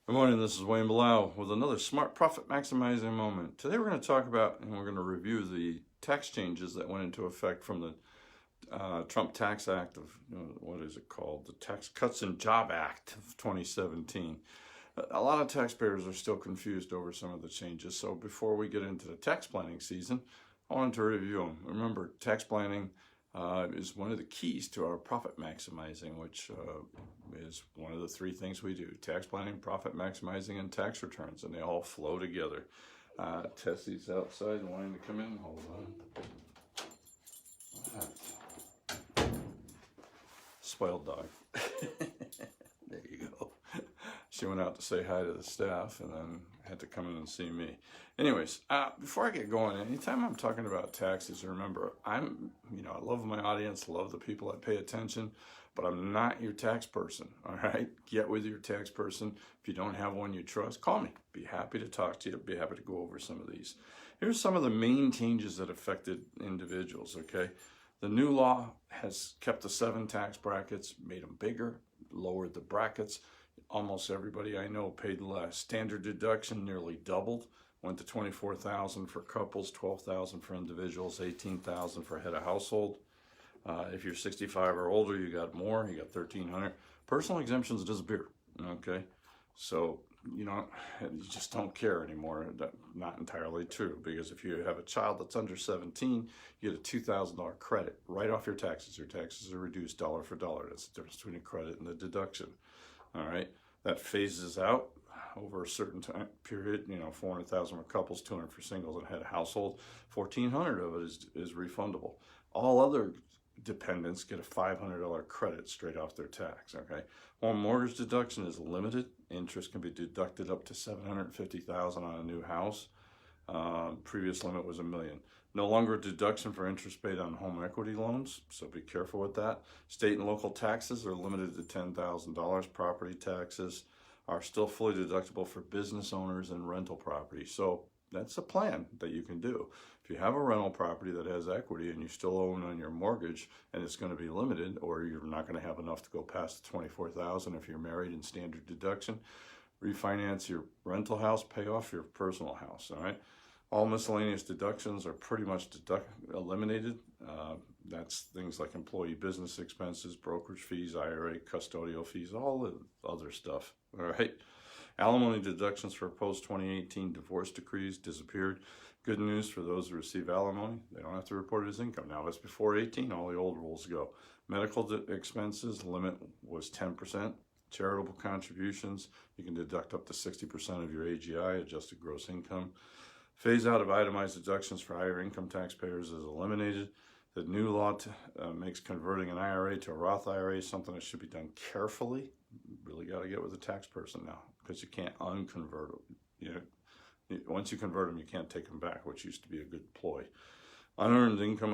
Good morning, this is Wayne Bilal with another smart profit maximizing moment. Today we're going to talk about and we're going to review the tax changes that went into effect from the Trump Tax Act of, what is it called? The Tax Cuts and Job Act of 2017. A lot of taxpayers are still confused over some of the changes, so before we get into the tax planning season, I wanted to review them. Remember, tax planning is one of the keys to our profit maximizing, which is one of the three things we do: tax planning, profit maximizing, and tax returns, and they all flow together. Tessie's outside and wanting to come in. Hold on. Spoiled dog. There you go. She went out to say hi to the staff and then had to come in and see me. Anyways, before I get going, anytime I'm talking about taxes, remember, I love my audience, love the people that pay attention, but I'm not your tax person, all right? Get with your tax person. If you don't have one you trust, call me. Be happy to talk to you. Be happy to go over some of these. Here's some of the main changes that affected individuals, okay? The new law has kept the 7 tax brackets, made them bigger, lowered the brackets. Almost everybody I know paid less. Standard deduction nearly doubled, went to $24,000 for couples, $12,000 for individuals, $18,000 for head of household. If you're 65 or older, you got more. You got $1,300. Personal exemptions disappear. Okay, so you just don't care anymore. That's not entirely true, because if you have a child that's under 17, you get a $2,000 credit right off your taxes. Your taxes are reduced dollar for dollar. That's the difference between a credit and a deduction. All right, that phases out over a certain time period. $400,000 for couples, $200,000 for singles, and head of household. $1,400 of it is refundable. All other dependents get a $500 credit straight off their tax. Okay, home mortgage deduction is limited. Interest can be deducted up to $750,000 on a new house. Previous limit was $1 million. No longer a deduction for interest paid on home equity loans, so be careful with that. State and local taxes are limited to $10,000. Property taxes are still fully deductible for business owners and rental property. So that's a plan that you can do. If you have a rental property that has equity and you still own on your mortgage and it's going to be limited, or you're not going to have enough to go past the $24,000 if you're married in standard deduction, refinance your rental house, pay off your personal house, all right? All miscellaneous deductions are pretty much eliminated. That's things like employee business expenses, brokerage fees, IRA, custodial fees, all the other stuff, all right? Alimony deductions for post-2018 divorce decrees disappeared. Good news for those who receive alimony: they don't have to report it as income. Now, it's before 18, all the old rules go. Medical expenses limit was 10%. Charitable contributions, you can deduct up to 60% of your AGI, adjusted gross income. Phase out of itemized deductions for higher income taxpayers is eliminated. The new law makes converting an IRA to a Roth IRA something that should be done carefully. You really got to get with a tax person now, because you can't unconvert them. Once you convert them, you can't take them back, which used to be a good ploy. Unearned income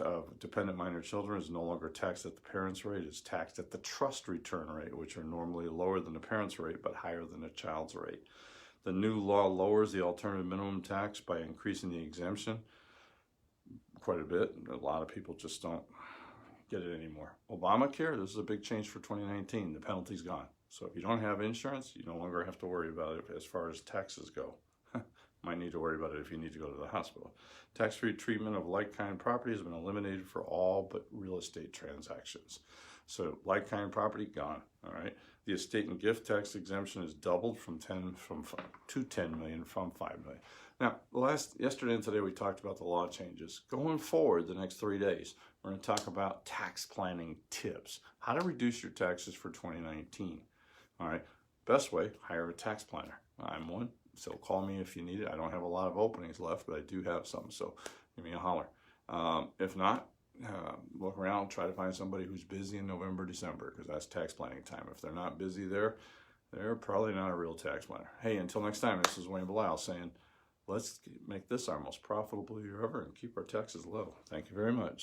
of dependent minor children is no longer taxed at the parents' rate. It's taxed at the trust return rate, which are normally lower than the parents' rate but higher than the child's rate. The new law lowers the alternative minimum tax by increasing the exemption quite a bit. A lot of people just don't get it anymore. Obamacare, this is a big change for 2019. The penalty's gone. So if you don't have insurance, you no longer have to worry about it as far as taxes go. Might need to worry about it if you need to go to the hospital. Tax-free treatment of like-kind property has been eliminated for all but real estate transactions. So like-kind property, gone, all right? The estate and gift tax exemption is doubled to $10 million from $5 million. Now, yesterday and today we talked about the law changes. Going forward, the next 3 days, we're going to talk about tax planning tips. How to reduce your taxes for 2019. All right, best way, hire a tax planner. I'm one, so call me if you need it. I don't have a lot of openings left, but I do have some, so give me a holler. If not, look around, try to find somebody who's busy in November, December, because that's tax planning time. If they're not busy there, they're probably not a real tax planner. Hey, until next time, this is Wayne Bilal saying, let's make this our most profitable year ever and keep our taxes low. Thank you very much.